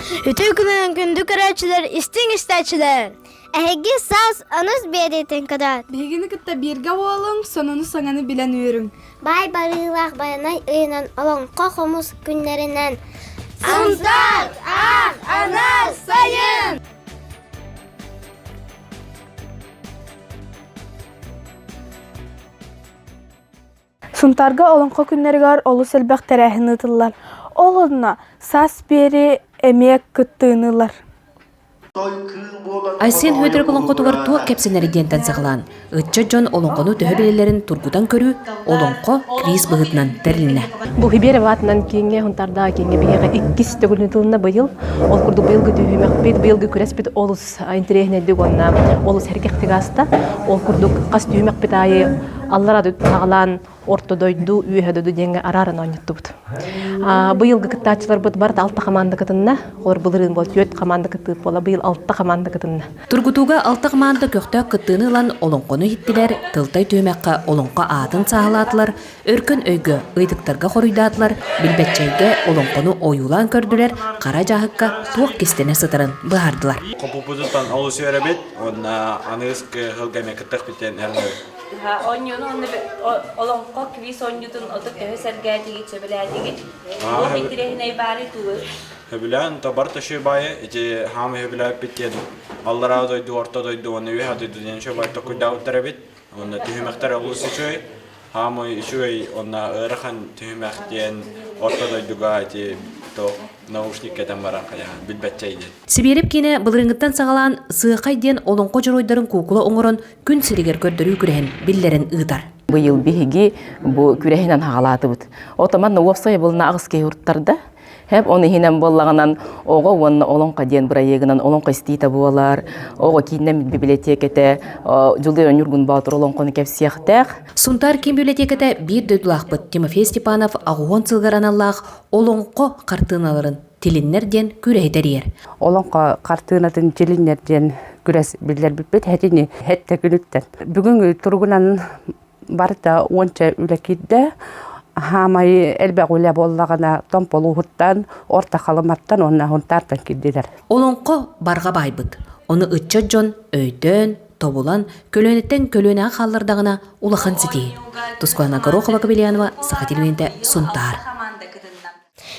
Ütü günün gündük araçlar, istin isteçiler. Әйгі саз аныз беретін кыдат. Бегini кытта бирге болың, сонunu саңаны білен үйрің. Бай барылақ баянай үйінен олың қоқымыз күнлерінен. Сунтар, ах, ана, sayın. Сунтарга олонқо күннергар олу сәлбәқ тәрәхін ұтылар. Олына сас бері әмек күттіғынылар. Айсен хөйдірік олонқотуғар туақ кәпсенері дентен сағылан. Үтчі жон олонқону төһөбелелерін тургудан көрі, олонқо квиз бұғытынан тәріліне. Бұл хибері ватынан кейінге хүнтарда кейінге бейеға 2 төгілін тылына бұйыл. Ол күрді бұйылғы түйімек бейді бұйылғы күрес бейді олыс интерегінеді ғонна олыс әркектігі аста. Ол күрді қас түйімек бейді айы аллара тағылан ортодойду үйәдөді денге арарын ойнетті бұд. Бұйылғы кіттачылар бұд барды 6 команда кітінна. Олар бұлырын бол 4 команда кітіп бола бұйыл 6 команда кітінна. Тургутуга 6 команда көқтө кыттыны лан олонқону хиттилер, тылтай түймәкка олонқо атын сағалатылар, өркін өйгө ыйдықтарға қорыйдатылар, билбетчайге олонқону ойулан көрділер, қара жағыққа туақ кестене сытырын бұғардылар. Қопупузуттан олу сүйеребет, анығысқы ғылгаме кіттіқ біттен әрмөй. Oyunun olonqo kviz oynudun otup sergâdigi çöbeladigi. O bitirehine ibari tuğur. Höbülen tabar taşı bayı, iti hamı höbülen bittiyedi. Allara doydu, orta doydu, onu üye doydu diyen şu bayı tokuyda uttara bit. Onu tühümektar olusu çöy. Hamı çöy, ona ırıqan tühümek diyen orta doyduga iti tok наушниккетен барақая, билбетчейді. Сиберіп кені бұлырыңыттан сағалан сыйқай ден олонқо жыройдарын кукула оңырын күн сиригер көрдірі күреген биллерін ұйтар. Бұйыл бейгі бұл күрехінен хағалаты бұд. Отаман уапсай бұлына ағыз кей ұрттарда. Hep onu hinem bollağından oğa onu olonqa diyen bura yeğinan olonqa isteyta bualar. Oğa kiyinem bibliotekete Julio Nurgun Batur olonqonu kep siyaqtaq. Сунтар кем библиотекада bir дөдулақ бұд Тимофей Степанов ағуон сылғараналлақ олонқо қартыналарын тилиннерден күрейдер ер. Олонқа қартынатын тилиннерден күрес білдер білбет хәтіне хәтті күліктен. Бүгін тұрғынан барда онша үлекейді. Хамай элбәк үлә боллағына томполу хуттан, орта қалыматтан онна хунтартан киддилер. Олонқо барға байбыд. Оны үтчі жон, өйден, тобулан, көлөнеттен көлөне қаллардағына улахан сетей. Тускуана Горохова Кабелянова, Сахатилуенде, Сунтар.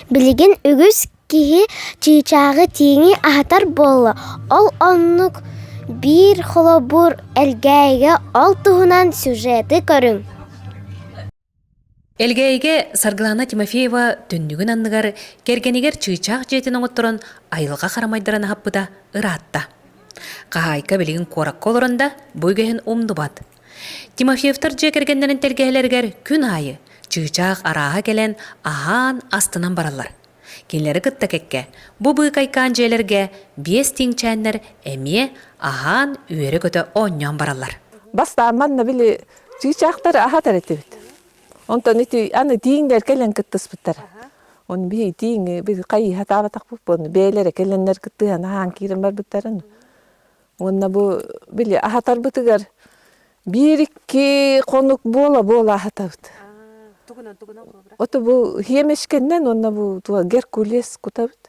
Білеген үгіз кихи чиичағы тиңи ахатар болы. Ол оннук бір холобур әлгәйге ол туғынан сюжеті көрің. Элгейге Саргылана Тимофеева түннігін анныгар кергенегер чыйчақ жетін оңыттырын айылға қарамайдырын хаппыда ыратта. Қағайка білеген қорак колырында бөйгehen умды бад. Тимофеевтар же кергендерін тергейлергер күн айы чыйчақ араға келен ахан астынан баралар. Келері кытта кекке, бұ бұйқайқан жерлерге 5 теңчәнлер әме ахан үйері көті оңнан баралар. Баста манна білі чыйчақтар ахатар етебет. Ondan iti anı diğinler gelen kıttıs bitter. Onu bir diğin bir kayı hata batak bu bunu beylere gelenler kıttı yani hangirin var bitterin. Onda bu bile ahatar bitigar bir iki konuk bola hata bit. Oto bu yemeşkenden onda bu tuğa Gerkules kutabit.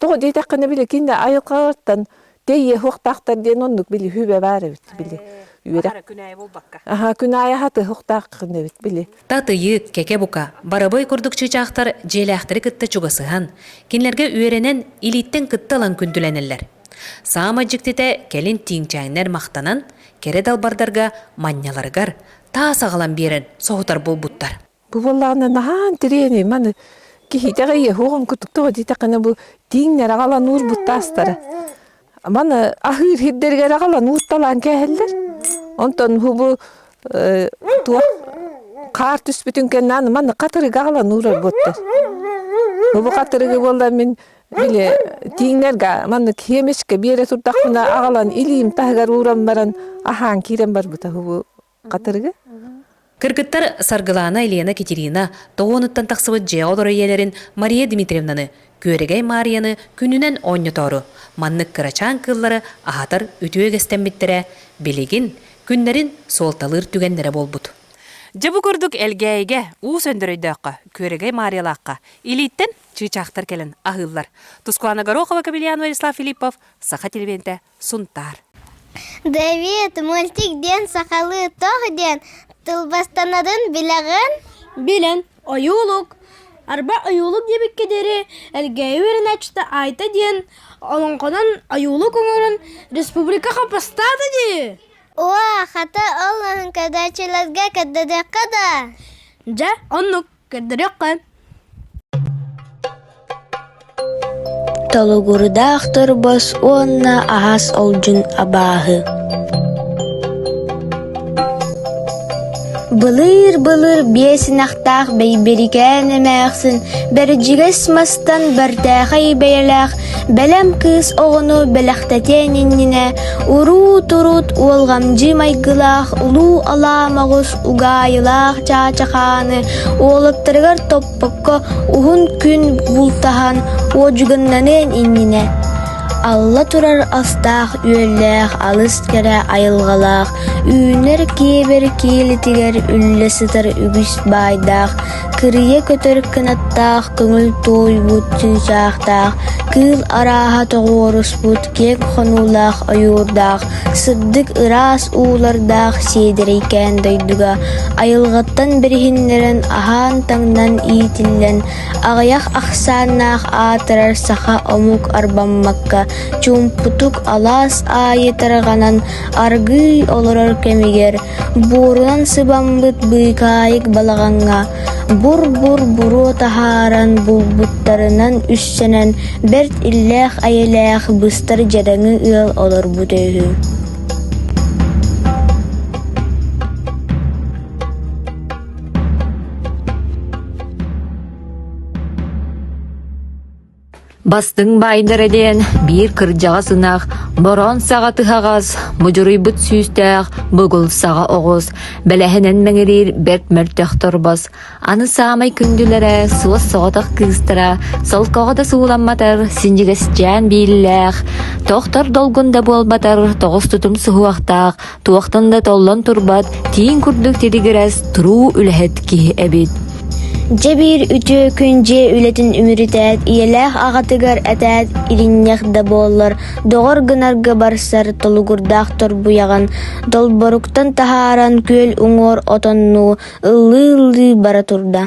Tuğa deytakını bile kinde ayıqartan diye hoqtaqtar diyen onluk bile hübe var bit bile. Күнәйі хаты хуқтақ қынды бит, Татыйы, кеке бука, барабай күрдік чычақтар желяқтыры кітті чуғасыған, кенлерге үйеренен илиттен кітталан күнділенелер. Саама жіктете келін тиңчайнер мақтанан, кере далбардарға манняларғар, та сағалан берін соғытар бұл бұттар. Бұл болағына наған тірені, маны кейтеғе хоғын күттіқтіға дейтақына бұл тиңнер ағалан ұр бұттастары. Маны ахыр хиддерге ағалан ұтталан кәхелдер. Ondan bu tuğ kar tüspütün kenan man katırı gağla nura botter. Bu katırı bolla min bile tingler ga man kemeşke bir yere turdakına ağalan ilim tahgar uğram baran ahan kirem bar buta bu katırı. Kırgıttar Sargılana Elena Katerina doğunutan taksıvı jeodor üyelerin Maria Dmitrievna'nı Göregey Maria'nı gününen oynatoru. Manlık kıraçan kılları ahatar ütüye gesten bittere. Biligin günlerin soltalır tügenlere bol but. Жабы көрдік әлгәйге, уу сөндірөйдөққа, көрегей мариялаққа, илиттен чыычақтар келін ахыллар. Тускуана Горохова, Кабельян, Владислав Филиппов, Саха телевенте, Сунтар. Давид, мультик ден сақалы тоқ ден тылбастанадын билеген? Билен, оюлук. Арба оюлук дебек кедери, әлгәй верен ачты айта ден, олонқонан оюлук оңырын республика қапастады де. Уа, хата Allah'ın kadarçılarga kadar kada. Жа, оннук, кедерекка. Толугурдахтыр бос онна ахас олжун абахы. Былыр бесінақтақ бейберикен емәқсін, бәрджігіс мастан бәртәғай бәйләқ, бәләм кыз оғыну бәләқтәтенініне, урут-урут олғамжы майгылақ, улу аламағыз уғайылақ чачақаны, олыптырғыр топпыққа уғын күн бұлтахан, оджығыннанен иніне. Алла турар астақ үйелләқ, алыс кәрі айылғалақ, үйінер кебер кейлітігер үлі сытыр үгіс байдақ, кірие көтір кінаттақ, көңіл той бұт чыншақтақ, кыл араға тоғырыс бұт кек қонулақ айурдақ, сыбдық ырас уылардақ сейдірейкен дойдыға, айылғаттан бірхінлерін ахан таңнан иетілен, ағаяқ ақсаннақ атырар саха омук арбаммакка, чумпутук алас айетарганан аргый олорор кемигер, бурунан сыбамбыт быйкайык балаганга, бур буру тахаран булбуттарынан үссенен берт иллэх айелэх быстар жадаңы ыл олор бутөйү. Бастың байдар edен bir kırjağa sınaq, boron sağa tıhağaz, mujuruy but süystaq, bugul sağa oğuz, belehenen meŋirir bert mörtök torbos. Anı samay kündülere, suos soğataq kıztıra, sol koğada suulanmatar, sinjiges jan billaq, tohtar dolgunda bolbatar, toğuz tutum suhuaqtaq, tuaqtan da tollon turbat, tiyin kurduk tedigires, turu ülehet ki ebit. Jebir ütü künce ületin ümürität, iyelэх ağatıgar etät, irinneх da bollar, doğor gınarga barsar, tolugurdaq torbuyağın, dolboruktan taharan köl uŋor otonnu, ıllı bara turda.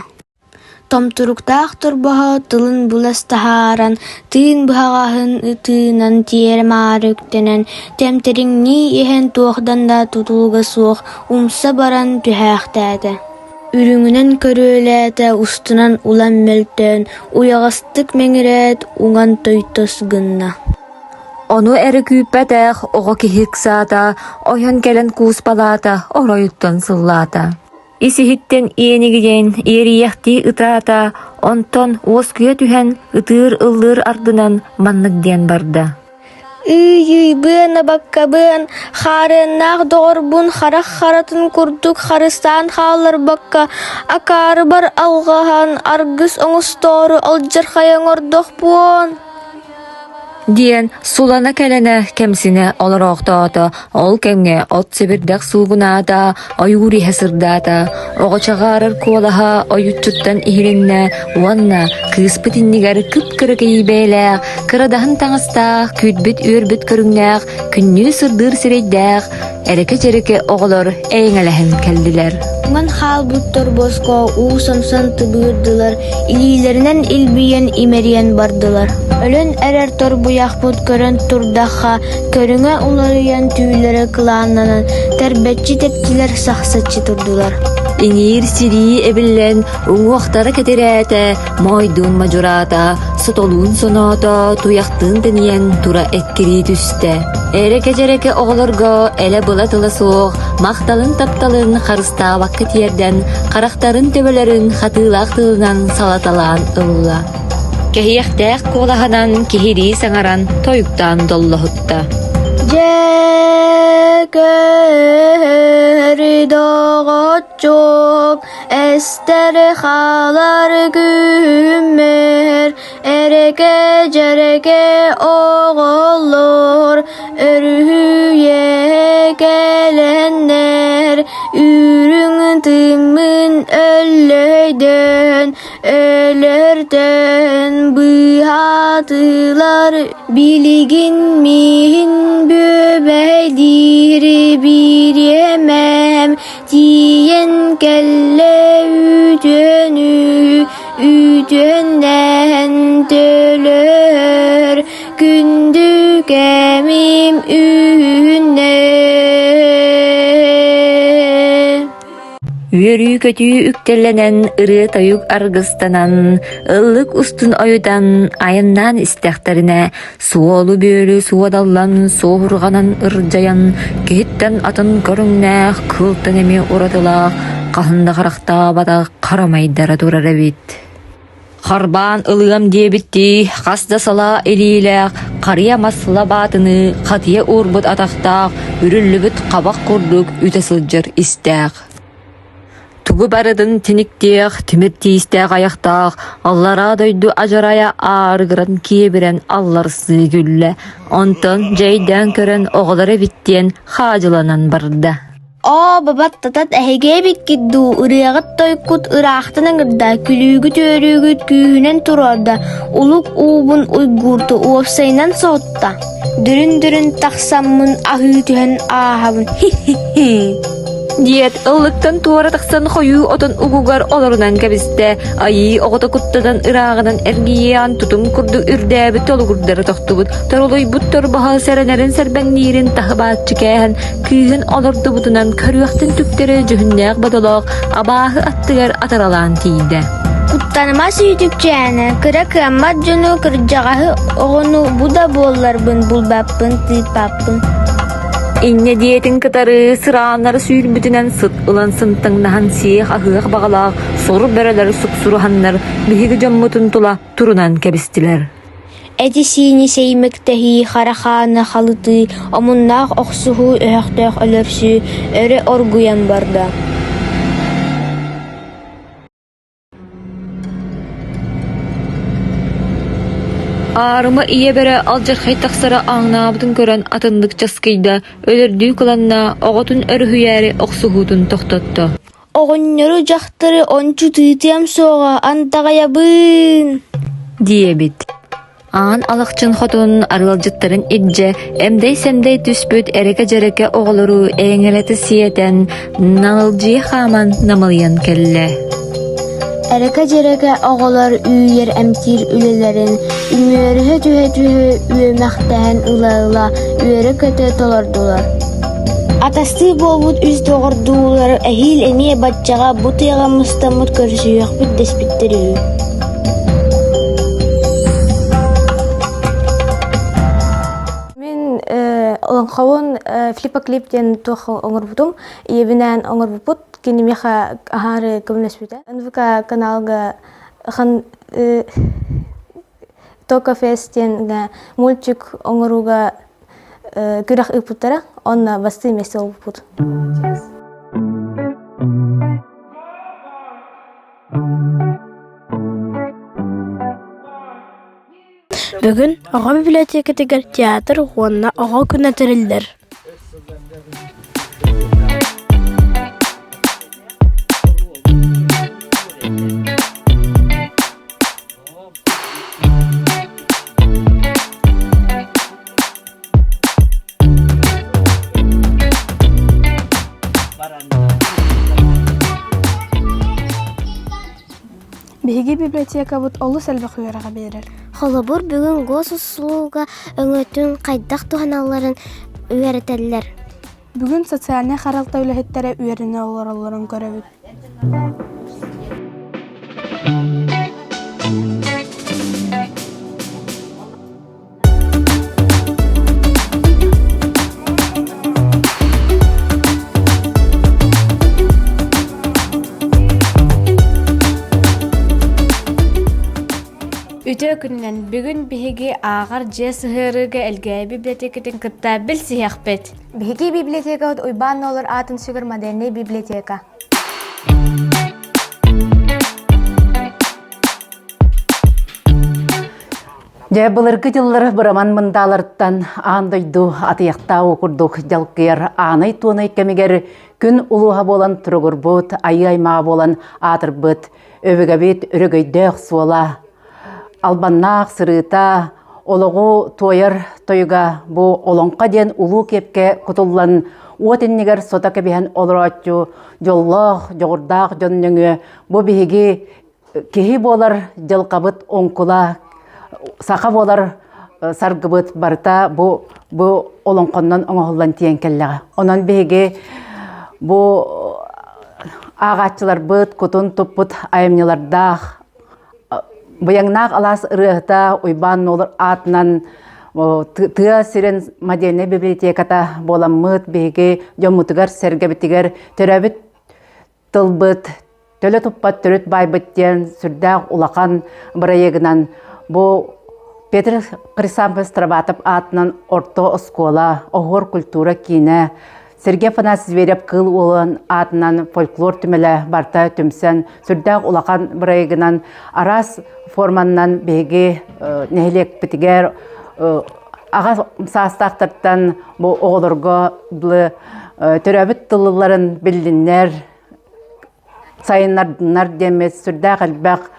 Tomturuktaq torbaha tılın bulas taharan, tığın bıhağahın ıtığınan tiyer marüktenen, temterin ni ehen tuğdan da tutulga soğuk, umsa baran tühäqtäte. Ürüngünen körüleete ustunan ulan möltön, uyağıstık meŋiret uŋan toytos gınna. Onu eri küppätäq, oğa kihik saata, oyan gelen kuuspalaata, oroyuttan sıllaata. Isihitten iyenigiden eriyekti ıtaata, onton osküye tühen ıtır ıldır ardınan manныk diyen barda. Bığına bakka bığın, xarınaq doğurbun, xaraq xaratın kurduk, xarıstan xallar bakka, akarı bar alğahan, argыс oňus toru, aljar xayaň ordoq buon. Diyen sulana kelene kemsine oloroqtaata, ol kemge ot sebirdaq suğunaata, ayuri hesırdata, oğa çağarır kuolaha oyutturtan ihirinne, wanna kıspıtinnigar kıpkırıgıy beylaq, kıradahın taŋastaq, küdbüt ürbüt körüngnaq, künnü sırdır sireydaq, ereke-cereke oğlor eýňelehem keldiler. Man hal buttor bosko usamsan tıbırdılar, ililerinen ilbiyen imeriyen bardılar. Ölün erer torbuyaq but körün turdaxa, körüňe ularayan tüylere kılanan, terbetçi tepkiler saxsatçı turdular. Iňir siri ebillen uňuaqtara keteräte, moýdun majurata, sotoluň sonata, tuýaktyn deniyen tura ekkiri tüste. Ereke-jereke oğlarga ele bulatıla soğuk, maqtalın taptalın xarısta vakit yerden, qaraqtarın töbelerin hatılaq tığınan salatalan ılla. Kehiyektäq kuolahanan kehiri saŋaran toyuktan dollahutta. Jekeri dağıt çok, ester xalar gümer, ereke-jereke oğullar, örüye gelenler, ürün tımı Ütön ölürden bıhadılar bilgin mihin böbeyleri bir yemem diyen kelle üdönden dölür gündü gemim ünne. Üörü kötüyü üktellenen ırı tayuk argıstanan, ıllık ustun oyudan ayından istekterine, suolu bölü suadallan, soğurganan ırjayan, gehitten atın görünne, kıltan emi uratılak, kahında karakta bada karamaydara durar evit. Harban ılığam diye bitti, kasda sala eliyle, karıya masla batını, katıya urbut ataktaq, ürüllübüt kabak kurduk, üte sılcır istek. Tugu barıdın tiniktiğ, timirti istek ayaktaq, allara doydu ajaraya ağırgıran kiyebiren allarsı gülle, onton jaydan kören oğları bittiyen hacılanan barda. O babat tatat ehege bikiddu ırıgat toykut ıraqtının ırda külügü törügüt kühünen turarda uluk uğbun uygurtu uopsaynan soğutta. Dürün taksammun ahı tühen ahavun Diyet ıllıktan tuara taksan koyu otun ugugar olurundan kabiste ayı oğuta kuttadan ırağından ergiyan tutum kurdu ürdäbi tolu kurdara toktubut toruluy buttor baha serenerin serbenlirin tahbat çıkayan kühün olurdu butunan karıyaktın tüptere cühünnäq badolaq abahı attıgar ataralan tiyde. Kuttanıma süydükçeğine kıra kırammat jonu kırjağahı oğunu bu da bollarbın bulbappın tıpappın. İnne diyetin kıtarı sıranları suyul bütünen sıt ulan sıntıngnahan siyah ahıaq bağalaq soru bereleri suksuruhanlar bihigi jammutun tula turunan kebistiler. Edisini seymektehi haraxana halıtı omunnaq oqsuhu öhöqtööq ölörsü öre orguyan barda. Ağrıma iye bere alcak haytaksara ağnabıdın gören atındık jaskıyda ölürdüğü kılanna oğutun örhüyeri oksuhudun toktattı. Oğunları jahtırı onçu tıytıyam soğa antağayabın Diye bit. Ağın alakçın xotunun arılcıttарын idce emdey semdey tüspüt ereke jereke oğuluru eğengeleti siyeten nalılcıya xaman namılyan kelle. Ereke cereke oğular üyer emtir ülelerin ümürühe tühe üyemekten ıla üyere kötü dolardılar. Atastı bolbut üz doğurdular ehil eniye batçağa bu tıyığa mustamut görüşüyük bir despittiriyor. Мен олонховун флипоклиптен тух оңорбутум, иебинен оңорбупут, кинемеха ахары көмнеспүтэ. НВК каналга хан Тока Фестен мультик оңоруга күрах ыпуттара, онна басты месте олбупут. Бүгін аға библиотекадагы театр уонна аға күнәтірілдер. Биһиги библиотека бут олус элбэх үерэҕэ биэрэр. Холобур бүгүн госуслуга өңөтүн кайдах туханаларын үеретеллер. Бүгүн социальный харалта үлэһиттере үерине олороллорун көрөбүт. Үтө күннен бүгін биһиги ағар же сыһырыга элгэйэ библиотекатын кытта бил сиһэхпит. Биһиги библиотека уйбан олар атын сүгөр модерный библиотека. Же былыргы жыллары бұраман мындаларыттан андойду атыяқта окурдук жалкыяр анай туонай кемигер күн улуға болан тұрғыр бұт, айы аймаға болан атыр бұт, Öbügebit örөгөйдөөх суола. Албаннаах сырыта, ологу тойар тойга бу олонқа ден улуу кепке кутуллан уотиннигер сота кебиһэн олороччу жоллоох жогурдаах жоннөңү бу биһиги киһи болар жылкабыт оңкула сака болар саргыбыт барта бу олонқоннон оңоһуллан тиен келлеге. Онон биһиги бу агачылар быт кутун туппут айымнылардаах Баяңнақ алас ырыхта уйбан олар атынан тыа сирен Мадина библиотеката боламмыт беге жомутугар сергебитигер төрөбүт тылбыт төлө туппат төрөт байбыттен сүрдәк улақан бырайегынан бу Петр Хрисампес Траватов атынан орто оскола огор культура кине Сергей Афанасьевич Зверев кыл улан атынан фольклор түмеле барта түмсен сүрдәк улақан бырайегынан арас форманнан беге нехлек битигер ага састактыртан бу оголорго бу төрөбүт тылларын билдиннер сайыннар демес сүрдәк албак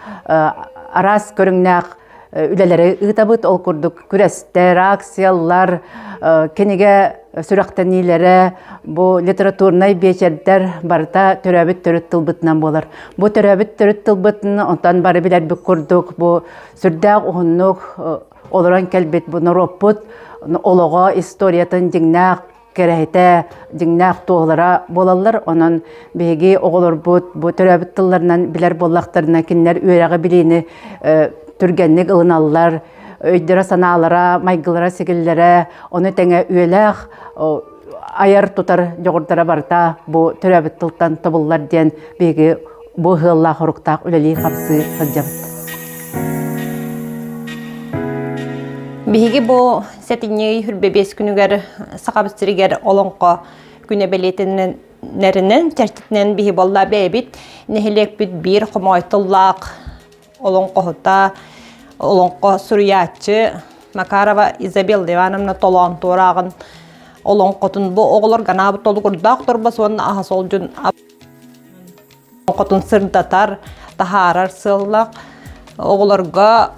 арас көрүңнәк үлелери ытабыт ол курдук күрестер акциялар кенеге сүрөктөнүлөрү бу литературный вечердер барта төрөбүт төрөт тылбытынан болар. Бу төрөбүт төрөт тылбытын онтан бары билер бу курдук бу сүрдәк уһуннук олорон келбет бу нороппут олого историятын жиңнак керехете жиңнак тоолара болалар. Онон беги оголорбут бу төрөбүт тылларынан билер боллактарына кинер үөрәгә билини түргенник ылыналлар өйдөрө санаалара, майгылара сигиллере, оны теңе үелэх аяр тутар жогурдара барта бу төрөбүт тылтан табыллар ден беги бу хылла хоруктак үлели капсы хаджабыт. Биһиги бу сетиннеги хүрбебес күнүгер сакабыстырыгер олонко күнө белетиннеринен чертитнен биһи болла бэбит нехилек бит бир хомойтуллак олонкоһута олонко Сурьячы Макарова Изабелла Ивановна толон турагын олонкотун бу оголор ганабы толгурдак турбас онна ахасолжун олонкотун сырдатар тахарар сыллак оголорга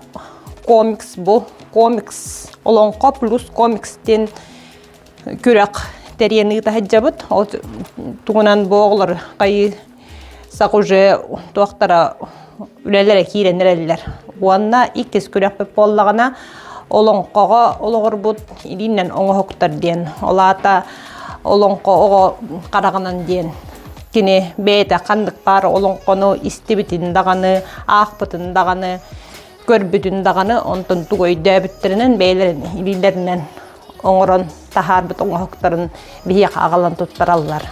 комикс бу комикс олонко плюс комикстен күрәк терени тахаджабыт ол тугунан бу оголор кайы сакуже туактара үлелere кииренерелер. Уанна иккес күрәкпеп боллагана олонкога ологорбут илиннен оңохоктар ден. Олата олонко ого карагынан ден. Кини бейте кандык бар олонкону истибитин даганы, акпытын даганы, көрбүтүн даганы онтон тугой дөбүттеринен бейлерин илилеринен оңорон тахарбыт оңохоктарын бияк агалан туттараллар.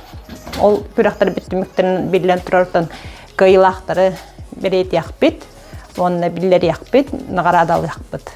Ол күрәктер биттимиктерин билен турартан кыйлактары берет яқпет, онна биллер яқпет, нағарадал яқпет.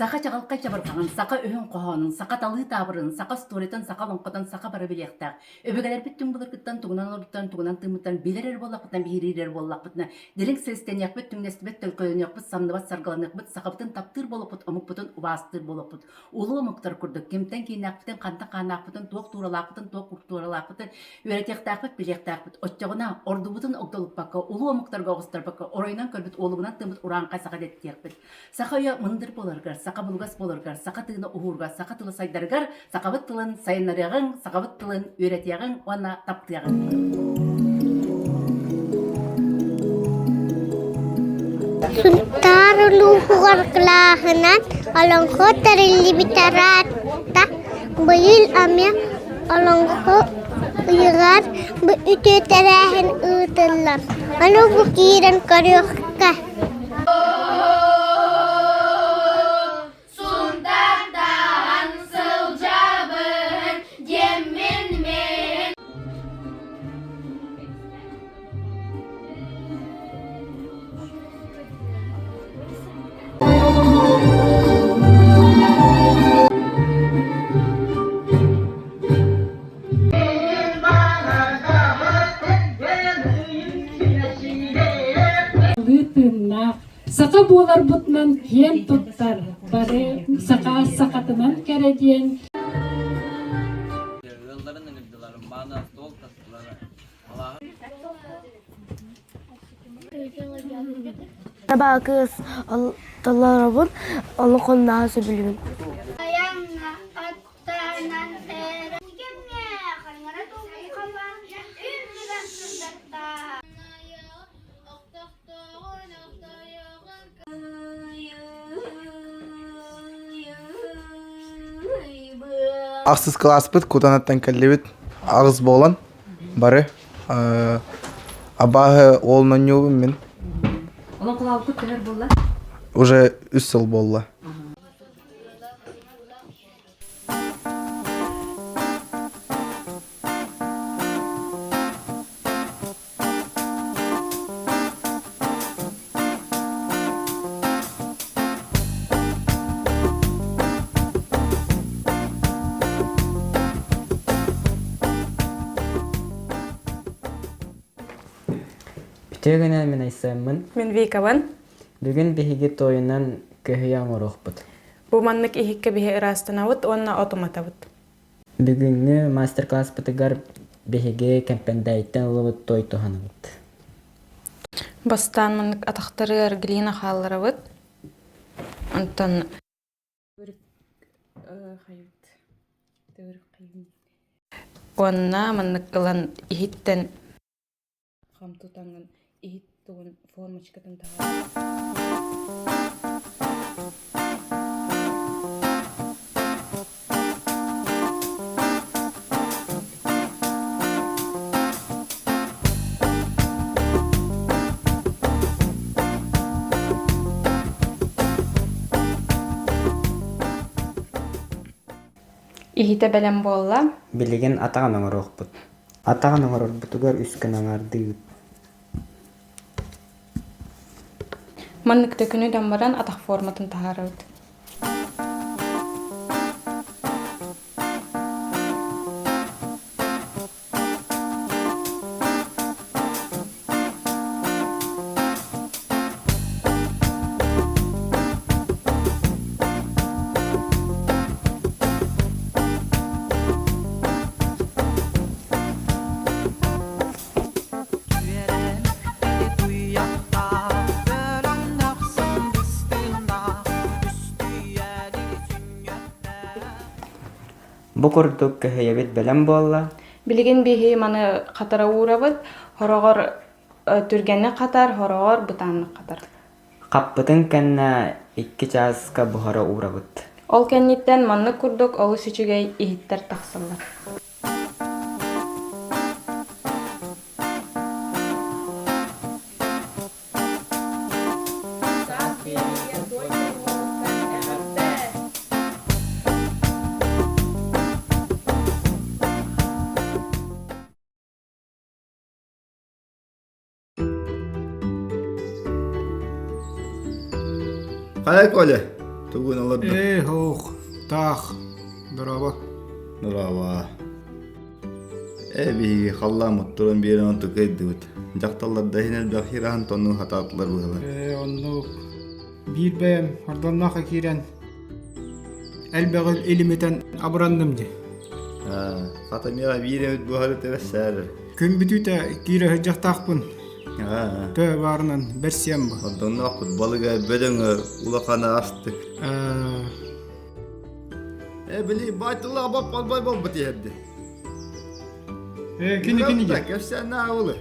Сақа чағалқай чабырқаған, сақа өйін қоғанын, сақа талы табырын, сақа сторетен, сақа лонқадан, сақа бары білектақ. Өбігелер біттің бұлыр күттен, туғынан орыттан, туғынан тымыттан, белерер болақ бұттан, бейірер болақ бұттан, дерің сәстен яқпыт, түңнестібет, төлкөлен яқпыт, самныбат, сарғалан яқпыт, сақа бұттан таптыр болып бұт, омық бұттан, убастыр болып бұт. Улы омықтар күрдік, кемтен кейін ақпыттан, қанта қан ақпыттан, тоқ туралақ бұттан, тоқ құртуралақ бұттан, өретектақ бұт, білектақ бұт, отчағына, орды бұттан оқтолып баққа, улы омықтарға оғыстар баққа, орайынан көрбіт, олығынан тымыт, ұранға сақа деттек бұт. Сақа ұя мындыр боларғар, сақа бұлғас боларғар, сақа тыны ұғырға, сақа тылы сайдарғар, сақабыт тылын сайынаряғын, сақабыт тылын өретияғын, оны таптияғын. Sultar luhur kelahanan, alongko terilibitaratta, bayil amya alongko Uygar bu ütü terähin ıtıllar. Anu bu kiren karyohka. Saka bolar butnan hien tuttar. Bare saka sakatından kerediyen. Merhaba kız. Allah Rabbim. Allah konuda biliyorum. Ақсыз класспыт, кутанаттан кәллебет, ағыз болан, бары. Абағы олынан нөбім мен. Олон құлағы күт көлер болла? Уже 3 жыл болла. Төгінен мен айсамын. Мен Викаван. Бүгін біхіге тойынан көйяң ұрықпыд. Бу маннык ихикке бихе ырастанавыт, онна отоматавыт. Бүгінгі мастер-класс бұтыгар біхіге кәмпендәйттен ұлыбыт той тұханывыд. Бастан маннык атақтары глина халларавыт. Антон онна маннык ылан ихиттен хамтутанган ихит тугун формочкатын Ихите белем болла. Билеген атаған оңыр оқпыд. Атаған оңыр бұтыгар үскін аңарды. Маннык төкүнү дамбаран атақ форматын тахарабыт. Бұ күрдік көйебет білім болла. Билеген бихи маны қатара уырабыт, хорогор түргенне қатар, хорогор бутанны қатар. Қаппытын кәнна 2 часка бұхара уырабыт. Ол кәнниттен манны күрдік, олы сүчігей ихиттер тақсылар. Қалай Коля? Тугун алады. Хоқ, тақ, дұрава. Дұрава. Биге қалламыт тұрын берін онты көйді өт. Жақталарда хенел бәқирахан тонның хататылар бұғылар. Онны bir bəyəm, oradan naxa kirən әлбәғіл еліметтен абырандым де. Қатамеға bir емет бұғары тәвәссәрі. Күн бүтіті кире хыджақтақпын. Тө барынан берсем ба. Ondan nakut balığa bedene ulakana astık. Bili baytullah bab batı hadi. Kini gel. Göster ne avulu.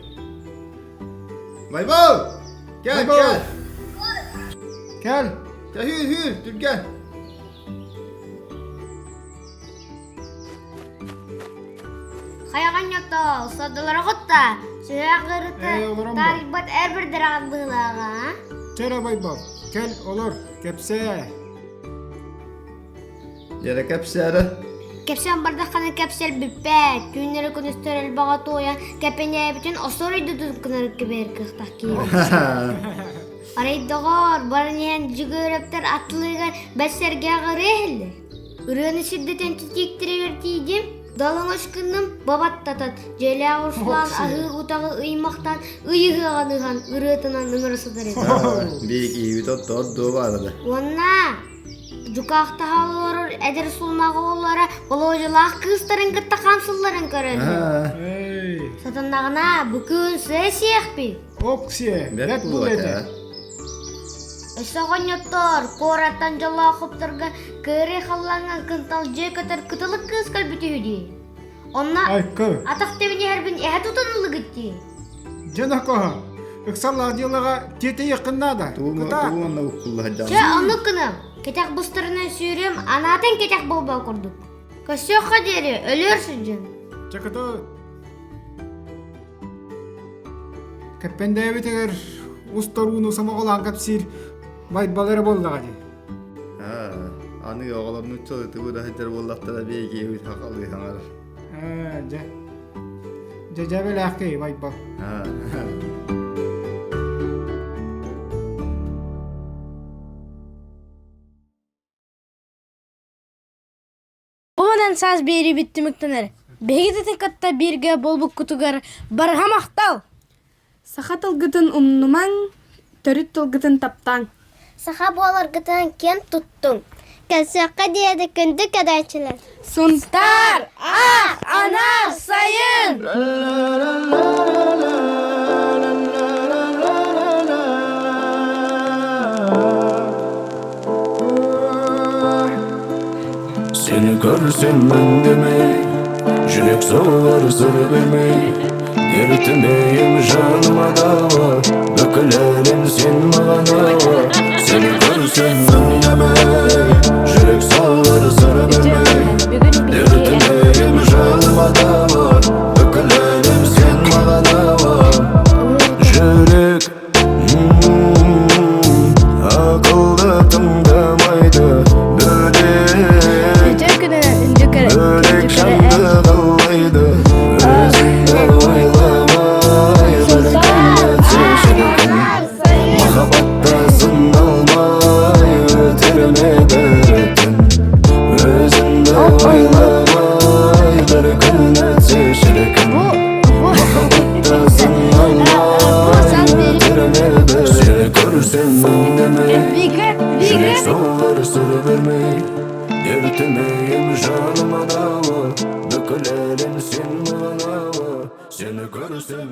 Baybol. Gel gel. Gel. Hür dur gel. Hayagan yoktu, sodalara kutta. Sürak olurum bu. taribat bir diragat bığlaga. Çere baybal. Gel olur. Kepse. Yere kepsere. Kepsen bardakana kepsel bippet. Günleri konuşturul bağa toya. Kepenye bütün osoruydu tutkınarık gibi kıhtak ki. Arayı doğar, barınyan jügöröpter atlıgar besserge ağırehli. Ürünü şiddeten titiktiriver diyeceğim. Dalın aşkınım babat tatat. Jele ağırslan ahı utağı ıymaqtan ıyığı ağanıgan ırıtından ıngırısıdır edi. Bir iki üç dört dört vardı. Onna Cukakta halorur eder sulmağı olara bolojulak kızların kıtta kamsılların körün. Satındağına bugün sesiyek bi. Oksiye. Bet bu ete. Esoğun yattar, koratan jala kuptarga kere hallangan kıntal jekatar kıtalık kız kalbiti hüdi. Onna atak tevini her bin ehe tutanılı gitti. Canah koha. Iksallah diyorlar tete yakında da. Tuğmanla okulla Ce onu kınım. Ketek bustırına sürüyorum, anaten ketek bolba kurduk. Kasıyor kaderi, ölürsün canım. Çakıtı. Kepende evet eğer ustaruğunu sama olan kapsir baybaları bolla hadi. Ha, anı oğlan uçtu bu da heder bollakta da bir iki üç hakalı hanar. Cebel akı baybal. Ha. Umadan saz beri bitti müktener. Begideti katta birge bolbuk kutugar barham aktal. Saha tılgıtın umnuman, törüt tılgıtın taptan. Saha bolar gıtan ken tuttun. Kasaka diye de kündü kadarçılar. Suntar, ah, ana, sayın. Seni görsem ben demey, yürek soğur sır vermey. Dertmeyim canıma dava, dökülerim sen bana. Seni görsem ben demey, yürek soğur sır vermey. Dertmeyim canıma dava, dökülerim sen bana. Yürek akılda tındamaydı böyle. Börek şanlı kalmaydı. Özünden oylamaydı. Çeşirken mahabatta sınalmayı termederken. Özünden oylamaydı. Kınnet çeşirken mahabatta sınalmayı termederken. Seni görsem önleme, yürek soğur sır vermeyi. Dertmeyim canıma dava, dökülerim sen bana. Seni görsem